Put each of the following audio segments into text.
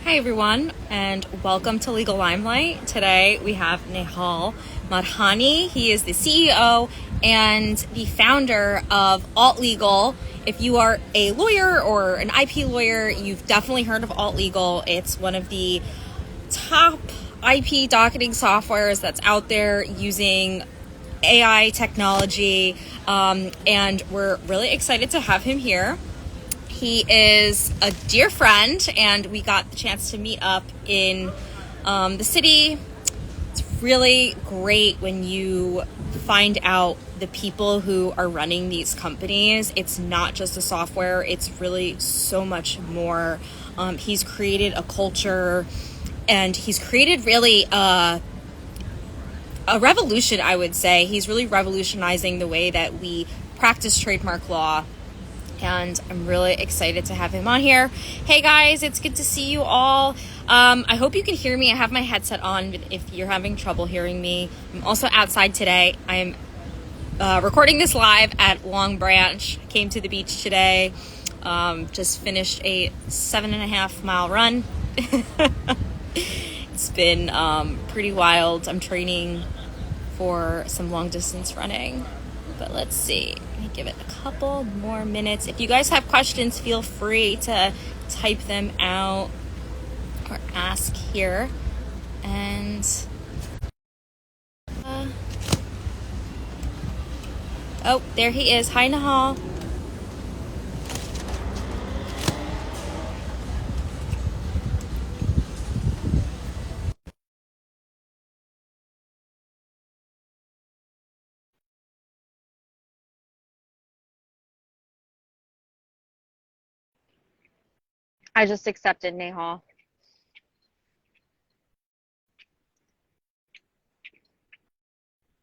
Hi everyone, and welcome to Legal Limelight. Today we have Nehal Madhani. He is the CEO and the founder of Alt Legal. If you are a lawyer or an IP lawyer, you've definitely heard of Alt Legal. It's one of the top IP docketing softwares that's out there using AI technology, and we're really excited to have him here. He is a dear friend, and we got the chance to meet up in the city. It's really great when you find out the people who are running these companies. It's not just a software, it's really so much more. He's created a culture, and he's created really a revolution, I would say. He's really revolutionizing the way that we practice trademark law. And I'm really excited to have him on here. Hey guys, it's good to see you all. I hope you can hear me. I have my headset on if you're having trouble hearing me. I'm also outside today. I'm recording this live at Long Branch. Came to the beach today. Just finished a 7.5 mile run. It's been pretty wild. I'm training for some long distance running. But let's see. Let me give it a couple more minutes. If you guys have questions, feel free to type them out or ask here. And oh, there he is. Hi, Nehal. I just accepted Nehal.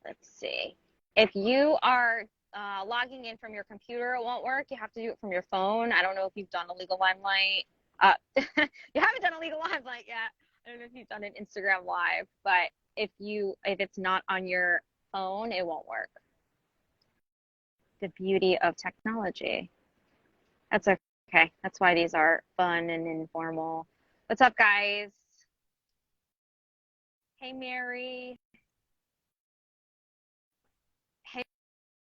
Let's see. If you are logging in from your computer, it won't work. You have to do it from your phone. I don't know if you've done a Legal Limelight. You haven't done a Legal Limelight yet. I don't know if you've done an Instagram Live, but if it's not on your phone, it won't work. The beauty of technology. That's okay. That's why these are fun and informal. What's up, guys? Hey, Mary. Hey,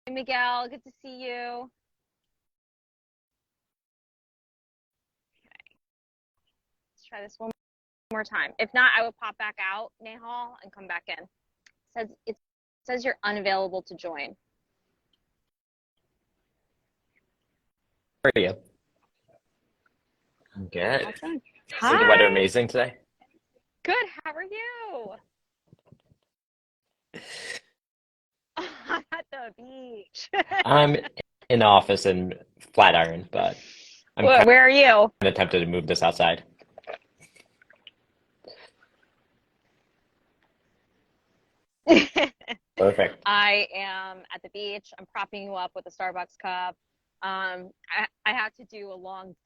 Miguel. Good to see you. Okay. Let's try this one more time. If not, I will pop back out, Nehal, and come back in. It says you're unavailable to join. How are you? I'm good. Awesome. Is the weather Hi. amazing today? Good. How are you? At the beach. I'm in the office in Flatiron, but I'm kind Where are you? of tempted to move this outside. Perfect. I am at the beach. I'm propping you up with a Starbucks cup. I had to do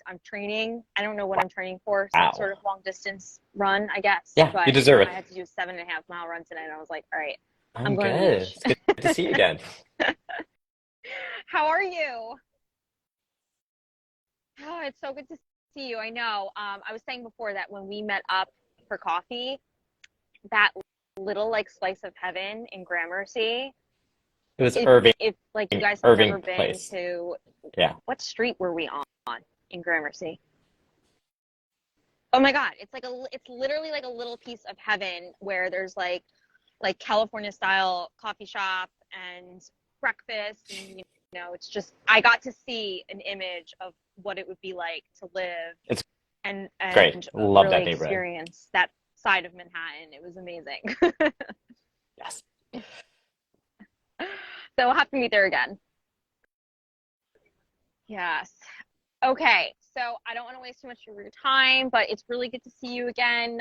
I'm training. I don't know what I'm training for, some Wow. sort of long distance run, I guess. Yeah, you But deserve I it. had to do a 7.5 mile run today, and I was like, all right, I'm I'm going to the good. beach. It's good to see you again. How are you? Oh, it's so good to see you. I know. I was saying before that when we met up for coffee, that little like slice of heaven in Gramercy, It was Irving, if like you guys have never Irving been Place. to, Yeah. what street were we on in Gramercy? Oh my God, it's literally like a little piece of heaven where there's like California style coffee shop and breakfast, and it's just I got to see an image of what it would be like to live It's and great. Love really that neighborhood. experience that side of Manhattan. It was amazing. Yes. So we'll have to meet there again. Yes. Okay, so I don't want to waste too much of your time, but it's really good to see you again.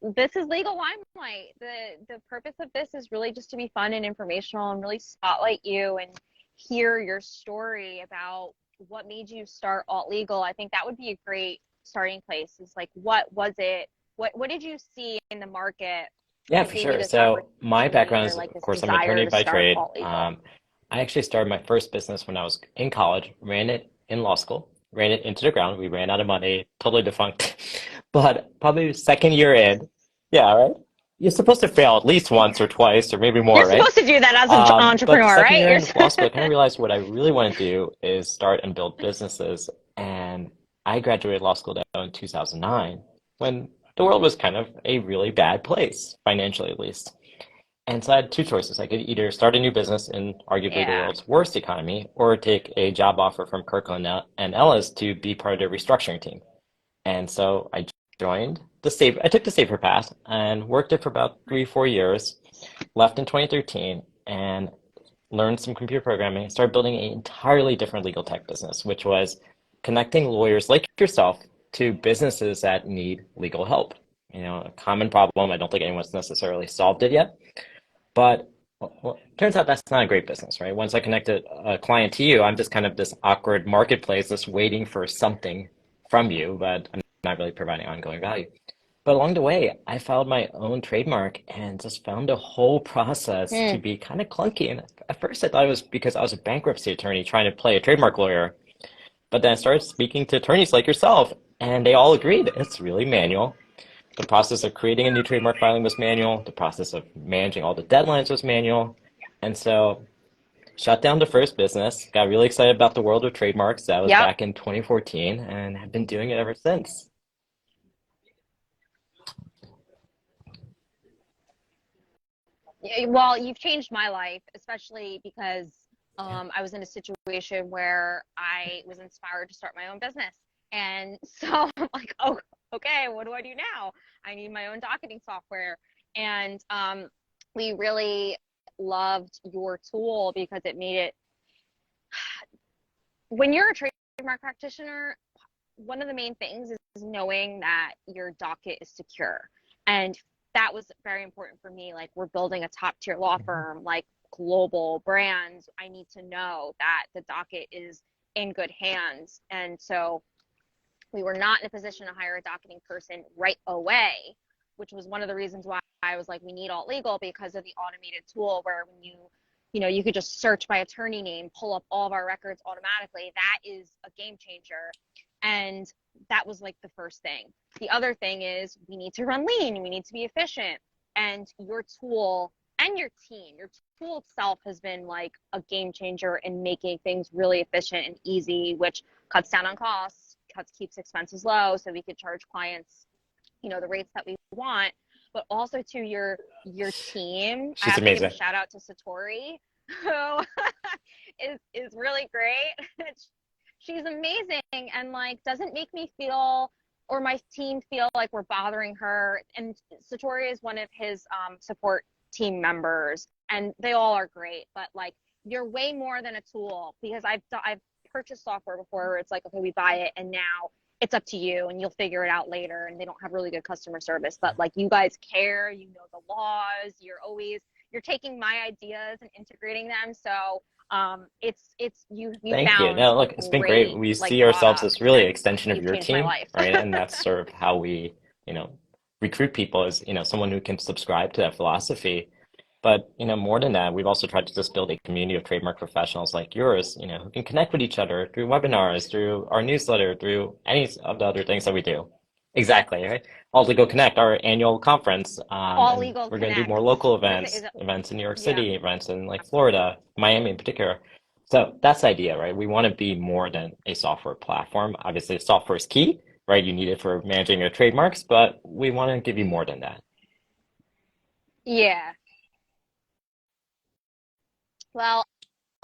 This is Legal Limelight. The purpose of this is really just to be fun and informational and really spotlight you and hear your story about what made you start Alt Legal. I think that would be a great starting place. Is like, what was it? What did you see in the market Yeah, that for gave you sure. this So my opportunity background or is, like of this course, I'm an desire attorney to by start trade. Alt Legal? I actually started my first business when I was in college, ran it in law school, ran it into the ground. We ran out of money, totally defunct. But probably second year in, yeah, right? You're supposed to fail at least once or twice or maybe You're more, right? supposed to do that as an But the entrepreneur, second right? year in law school, I kind of realized what I really want to do is start and build businesses. And I graduated law school in 2009 when the world was kind of a really bad place, financially at least. And so I had two choices. I could either start a new business in arguably the Yeah. world's worst economy, or take a job offer from Kirkland and Ellis to be part of their restructuring team. And so I joined I took the safer path and worked it for about 3, 4 years, left in 2013, and learned some computer programming, started building an entirely different legal tech business, which was connecting lawyers like yourself to businesses that need legal help. A common problem. I don't think anyone's necessarily solved it yet, but well, turns out that's not a great business, right? Once I connected a client to you, I'm just kind of this awkward marketplace just waiting for something from you, but I'm not really providing ongoing value. But along the way, I filed my own trademark and just found the whole process to Hmm. be kind of clunky. And at first, I thought it was because I was a bankruptcy attorney trying to play a trademark lawyer. But then I started speaking to attorneys like yourself, and they all agreed it's really manual. The process of creating a new trademark filing was manual. The process of managing all the deadlines was manual. And so, shut down the first business, got really excited about the world of trademarks. That was Yep. back in 2014, and have been doing it ever since. Well, you've changed my life, especially because I was in a situation where I was inspired to start my own business. And so I'm like, oh, okay, what do I do now? I need my own docketing software. And we really loved your tool because it made it, when you're a trademark practitioner, one of the main things is knowing that your docket is secure. And that was very important for me. Like, we're building a top tier law firm, like global brands. I need to know that the docket is in good hands. And so we were not in a position to hire a docketing person right away, which was one of the reasons why I was like, we need alt legal, because of the automated tool where when you could just search by attorney name, pull up all of our records automatically. That is a game changer. And that was like the first thing. The other thing is we need to run lean, we need to be efficient. And your tool and your team, your tool itself has been like a game changer in making things really efficient and easy, which cuts down on costs, keeps expenses low, so we could charge clients, the rates that we want. But also to your team, I She's have to give a amazing. shout out to Satori, who is really great. She's amazing, and like doesn't make me feel, or my team feel, like we're bothering her. And Satori is one of his support team members, and they all are great. But like, you're way more than a tool, because I've purchased software before where it's like, okay, we buy it and now it's up to you and you'll figure it out later, and they don't have really good customer service. But like, you guys care, the laws, you're taking my ideas and integrating them. So it's you Thank you. found No, a look, it's been great. great We like see ourselves as product, really an and extension of you've your changed my team, life. right? And that's sort of how we, recruit people as, someone who can subscribe to that philosophy. But, more than that, we've also tried to just build a community of trademark professionals like yours, who can connect with each other through webinars, through our newsletter, through any of the other things that we do. Exactly, right? All to go connect our annual conference, All and legal we're going to do more connect local is events, events in New York yeah, City, events in like absolutely. Florida, Miami in particular. So that's the idea, right? We want to be more than a software platform. Obviously, software is key, right? You need it for managing your trademarks, but we want to give you more than that. Yeah. Well,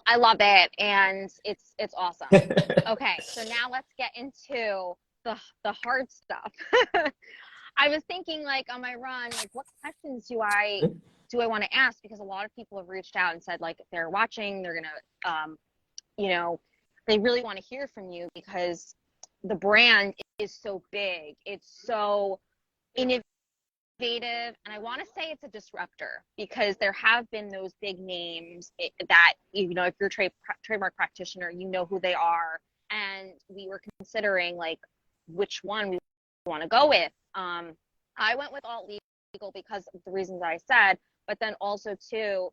I love it, and it's awesome. Okay, so now let's get into the hard stuff. I was thinking, like, on my run, like, what questions do I want to ask? Because a lot of people have reached out and said, like, if they're watching, they're gonna you know, they really want to hear from you, because the brand is so big. It's so innovative, and I want to say it's a disruptor, because there have been those big names that, if you're a trademark practitioner, you know who they are. And we were considering, like, which one we want to go with. I went with alt legal because of the reasons I said, but then also too,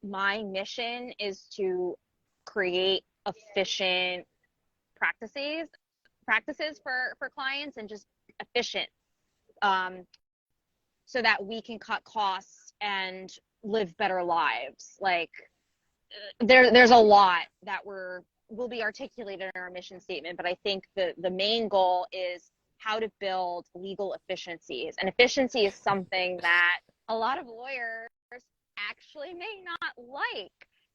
my mission is to create efficient practices for clients, and just efficient. so that we can cut costs and live better lives. Like there's a lot that will be articulated in our mission statement, but I think the main goal is how to build legal efficiencies. And efficiency is something that a lot of lawyers actually may not like.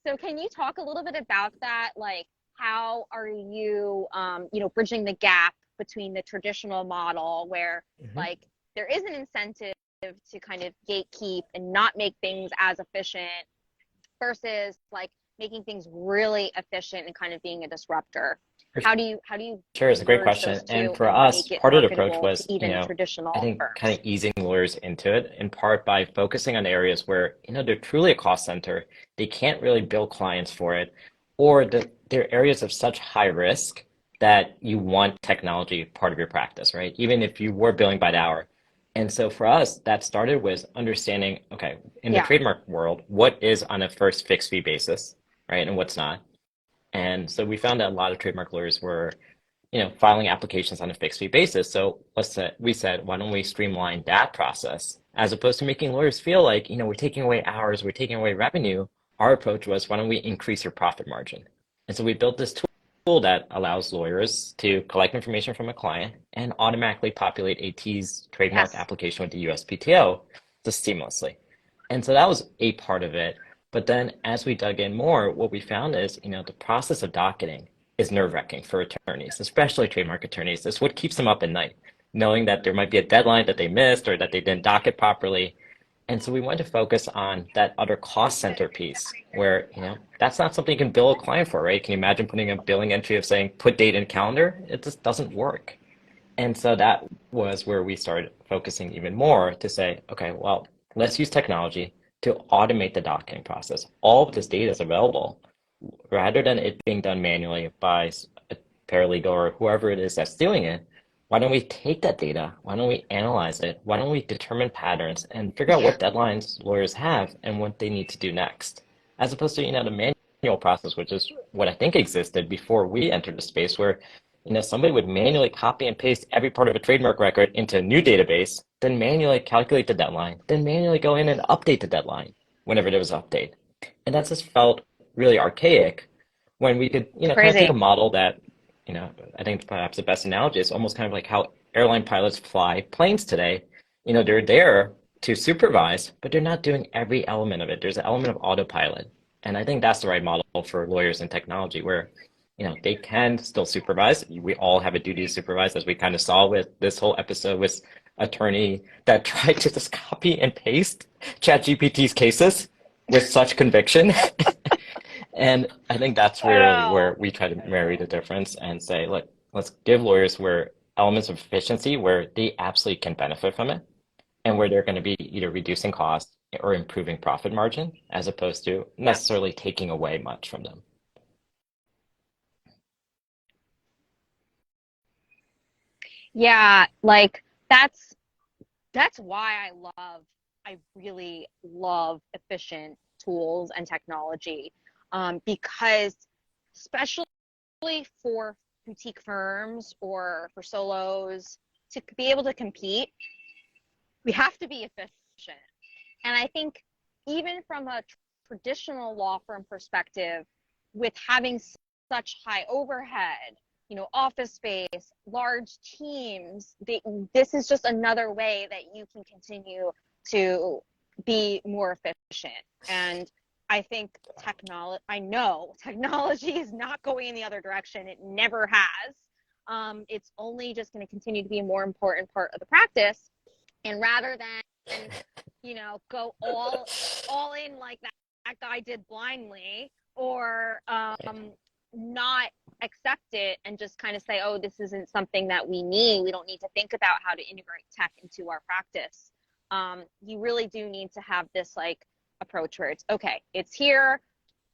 So can you talk a little bit about that? Like, how are you, bridging the gap between the traditional model where like there is an incentive to kind of gatekeep and not make things as efficient versus like making things really efficient and kind of being a disruptor? How do you Sure, it's a great merge question. those two And for and us, make it part of the approach marketable was, to even I traditional think kind firms? of easing lawyers into it, in part by focusing on areas where, they're truly a cost center. They can't really bill clients for it, or they're areas of such high risk that you want technology part of your practice, right? Even if you were billing by the hour. And so for us, that started with understanding, okay, in the Yeah. trademark world, what is on a first fixed fee basis, right? And what's not. And so we found that a lot of trademark lawyers were, filing applications on a fixed fee basis. So we said, why don't we streamline that process as opposed to making lawyers feel like, we're taking away hours, we're taking away revenue. Our approach was, why don't we increase your profit margin? And so we built this tool that allows lawyers to collect information from a client and automatically populate AT's trademark Yes. application with the USPTO just seamlessly. And so that was a part of it. But then as we dug in more, what we found is, the process of docketing is nerve-wracking for attorneys, especially trademark attorneys. It's what keeps them up at night, knowing that there might be a deadline that they missed or that they didn't docket properly. And so we wanted to focus on that other cost center piece where, that's not something you can bill a client for, right? Can you imagine putting a billing entry of saying, put date in calendar? It just doesn't work. And so that was where we started focusing even more to say, okay, well, let's use technology to automate the docketing process. All of this data is available rather than it being done manually by a paralegal or whoever it is that's doing it. Why don't we take that data? Why don't we analyze it? Why don't we determine patterns and figure out what deadlines lawyers have and what they need to do next? As opposed to, the manual process, which is what I think existed before we entered the space where, somebody would manually copy and paste every part of a trademark record into a new database, then manually calculate the deadline, then manually go in and update the deadline whenever there was an update. And that just felt really archaic when we could, It's kind of take a crazy. model that, I think perhaps the best analogy is almost kind of like how airline pilots fly planes today. They're there to supervise, but they're not doing every element of it. There's an element of autopilot. And I think that's the right model for lawyers in technology where, they can still supervise. We all have a duty to supervise, as we kind of saw with this whole episode with attorney that tried to just copy and paste ChatGPT's cases with such conviction. And I think that's I really where know. we try to marry the difference and say, look, let's give lawyers where elements of efficiency where they absolutely can benefit from it and where they're going to be either reducing costs or improving profit margin as opposed to Yeah. necessarily taking away much from them. Yeah, like that's why I really love efficient tools and technology, because especially for boutique firms or for solos to be able to compete, we have to be efficient. And I think even from a traditional law firm perspective, with having such high overhead, office space, large teams, this is just another way that you can continue to be more efficient. And I think I know technology is not going in the other direction. It never has. It's only just going to continue to be a more important part of the practice. And rather than, go all in like that guy did blindly, or not accept it and just kind of say, oh, this isn't something that we need. We don't need to think about how to integrate tech into our practice. You really do need to have this like approach where it's okay, it's here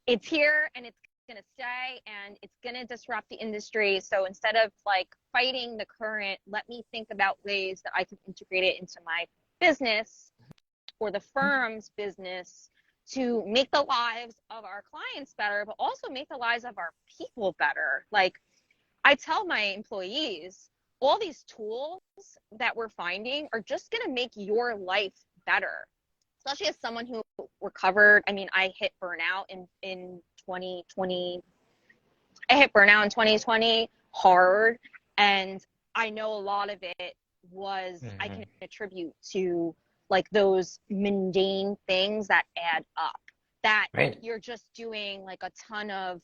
and it's going to stay and it's going to disrupt the industry. So instead of like fighting the current, let me think about ways that I can integrate it into my business or the firm's business to make the lives of our clients better, but also make the lives of our people better. Like I tell my employees, all these tools that we're finding are just going to make your life better, especially as someone who recovered. I mean, I hit burnout in 2020. I hit burnout in 2020 hard, and I know a lot of it was I can attribute to like those mundane things that add up, that Right. you're just doing like a ton of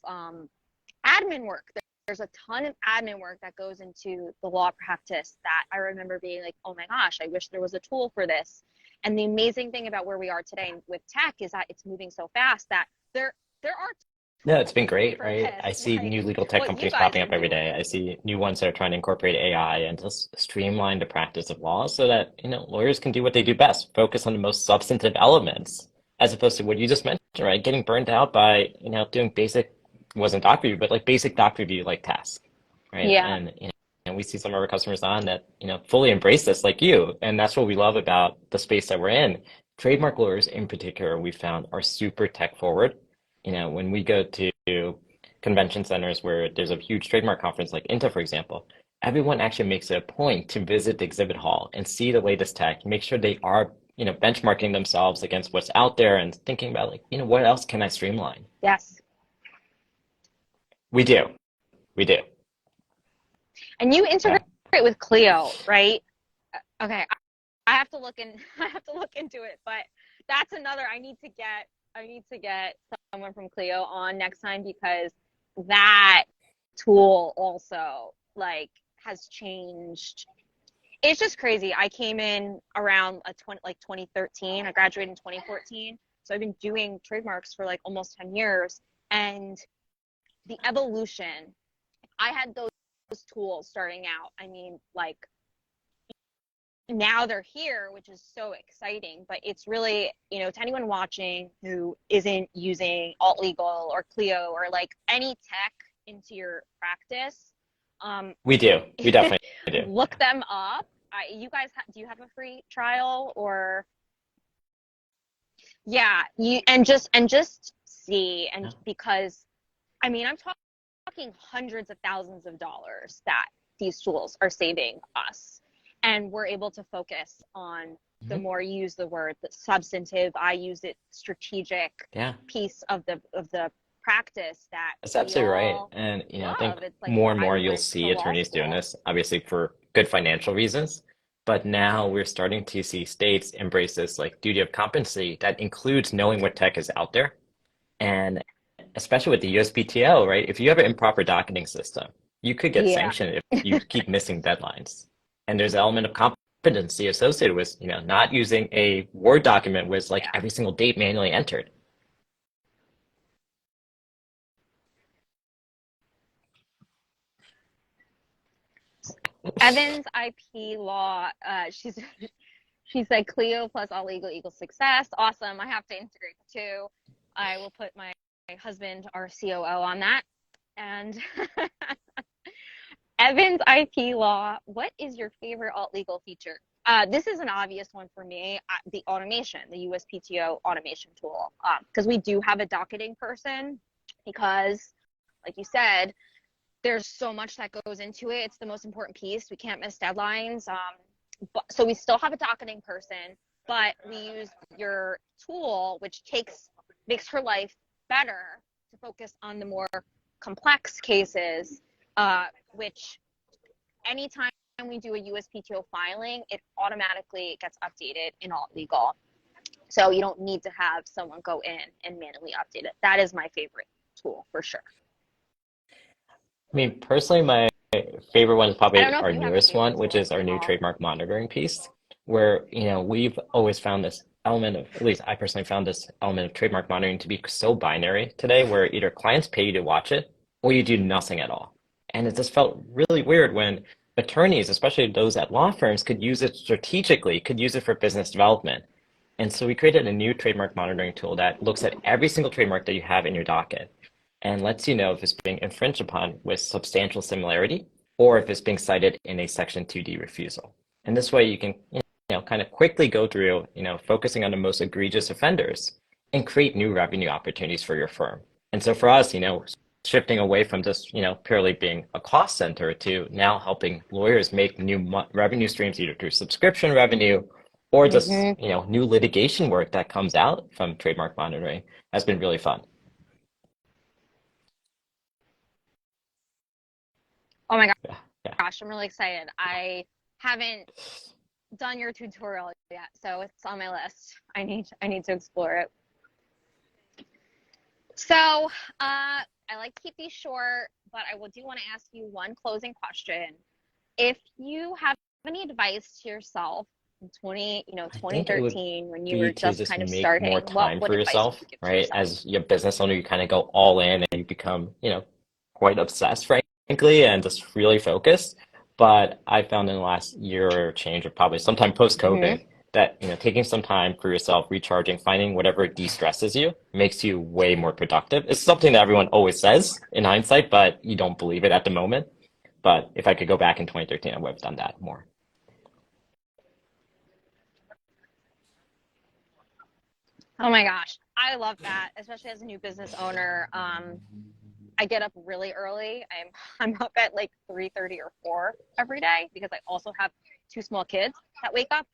admin work. There's a ton of admin work that goes into the law practice that I remember being like, oh my gosh, I wish there was a tool for this. And the amazing thing about where we are today with tech is that it's moving so fast that there are No, it's been tools great, for right? I this, see like new legal tech what you companies guys popping are up every day. I doing. see new ones that are trying to incorporate AI and just streamline the practice of law so that, lawyers can do what they do best, focus on the most substantive elements, as opposed to what you just mentioned, right? Getting burned out by, doing basic, wasn't doc review, but like basic doc review like tasks, right? Yeah. And we see some of our customers on that, fully embrace this like you. And that's what we love about the space that we're in. Trademark lawyers in particular, we found are super tech forward. When we go to convention centers where there's a huge trademark conference like INTA, for example, everyone actually makes it a point to visit the exhibit hall and see the latest tech, make sure they are, benchmarking themselves against what's out there and thinking about like, what else can I streamline? Yes. We do. We do. And you Yeah. integrate with Clio, right? Okay. I have to look in I have to look into it, but that's another I need to get someone from Clio on next time, because that tool also like has changed. It's just crazy. I came in around 2013. I graduated in 2014. So I've been doing trademarks for like almost 10 years, and the evolution. I had those tools starting out. I mean, like now they're here, which is so exciting, but it's really, to anyone watching who isn't using alt legal or Clio or like any tech into your practice, We do. We definitely do. look them up. You guys, do you have a free trial or? Yeah, and just see, Yeah. and because, I mean, I'm talking hundreds of thousands of dollars that these tools are saving us, and we're able to focus on the more, you use the word, the substantive, I use it, strategic Yeah. piece of the practice that That's we absolutely right. all And, I think love. It's like more and why more we you'll went to see law attorneys doing school. this, obviously for good financial reasons. But now we're starting to see states embrace this like duty of competency that includes knowing what tech is out there. And especially with the USPTO, right? If you have an improper docketing system, you could get Yeah. sanctioned if you keep missing deadlines. And there's an element of competency associated with, not using a Word document with like Yeah. every single date manually entered. Evans IP Law. She said Clio plus all legal equals success. Awesome. I have to integrate the two. I will put my husband, our COO, on that. And Evans IP Law, what is your favorite alt legal feature? This is an obvious one for me. The automation, the USPTO automation tool, because we do have a docketing person. Because, like you said, there's so much that goes into it. It's the most important piece. We can't miss deadlines. So we still have a docketing person, but we use your tool, which makes her life better to focus on the more complex cases, which anytime we do a USPTO filing, it automatically gets updated in alt legal. So you don't need to have someone go in and manually update it. That is my favorite tool for sure. I mean, personally, my favorite one is I don't probably know if our you have a newest one, favorite which tool, is our new Nehal. trademark monitoring piece, where, we've always found this element of, at least I personally found this element of trademark monitoring to be so binary today, where either clients pay you to watch it or you do nothing at all. And it just felt really weird when attorneys, especially those at law firms, could use it strategically, could use it for business development. And so we created a new trademark monitoring tool that looks at every single trademark that you have in your docket and lets you know if it's being infringed upon with substantial similarity or if it's being cited in a Section 2D refusal. And this way you can, kind of quickly go through, focusing on the most egregious offenders and create new revenue opportunities for your firm. And so for us, shifting away from just, purely being a cost center to now helping lawyers make new revenue streams, either through subscription revenue or just, Mm-hmm. new litigation work that comes out from trademark monitoring has been really fun. Oh my Yeah, yeah. gosh, I'm really excited. I haven't done your tutorial yet, so it's on my list. I need to explore it. So, I like to keep these short, but I do want to ask you one closing question. If you have any advice to yourself in I think it would 2013, when you be were to just just kind of make more starting, time what for advice would yourself, you give to right? yourself? As your business owner, you kind of go all in and you become, quite obsessed, frankly, and just really focused. But I found in the last year or change, or probably sometime Mm-hmm. post-COVID, that, taking some time for yourself, recharging, finding whatever de-stresses you, makes you way more productive. It's something that everyone always says in hindsight, but you don't believe it at the moment. But if I could go back in 2013, I would have done that more. Oh my gosh, I love that, especially as a new business owner. I get up really early. I'm up at like 3:30 or 4 every day because I also have two small kids that wake up.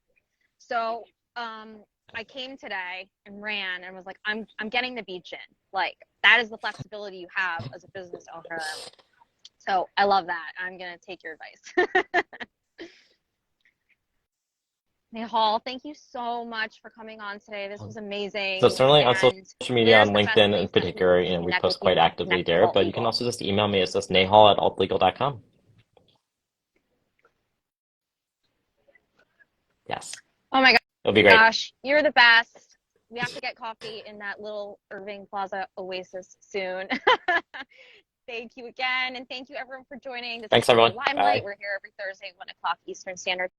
So I came today and ran and was like, I'm getting the beach in. Like that is the flexibility you have as a business owner. So I love that. I'm gonna take your advice. Nehal, thank you so much for coming on today. This was So amazing. certainly on social And media, where's on the best LinkedIn in place that people particular, can we connect with post you quite and actively connect with there, Alt but you can Legal? also just email me. It's just nahal@altlegal.com. Yes, Oh my it'll be great. gosh, you're the best. We have to get coffee in that little Irving Plaza oasis soon. Thank you again. And thank you everyone for joining. This is Thanks, Legal everyone. Limelight. Bye. We're here every Thursday at 1 o'clock Eastern Standard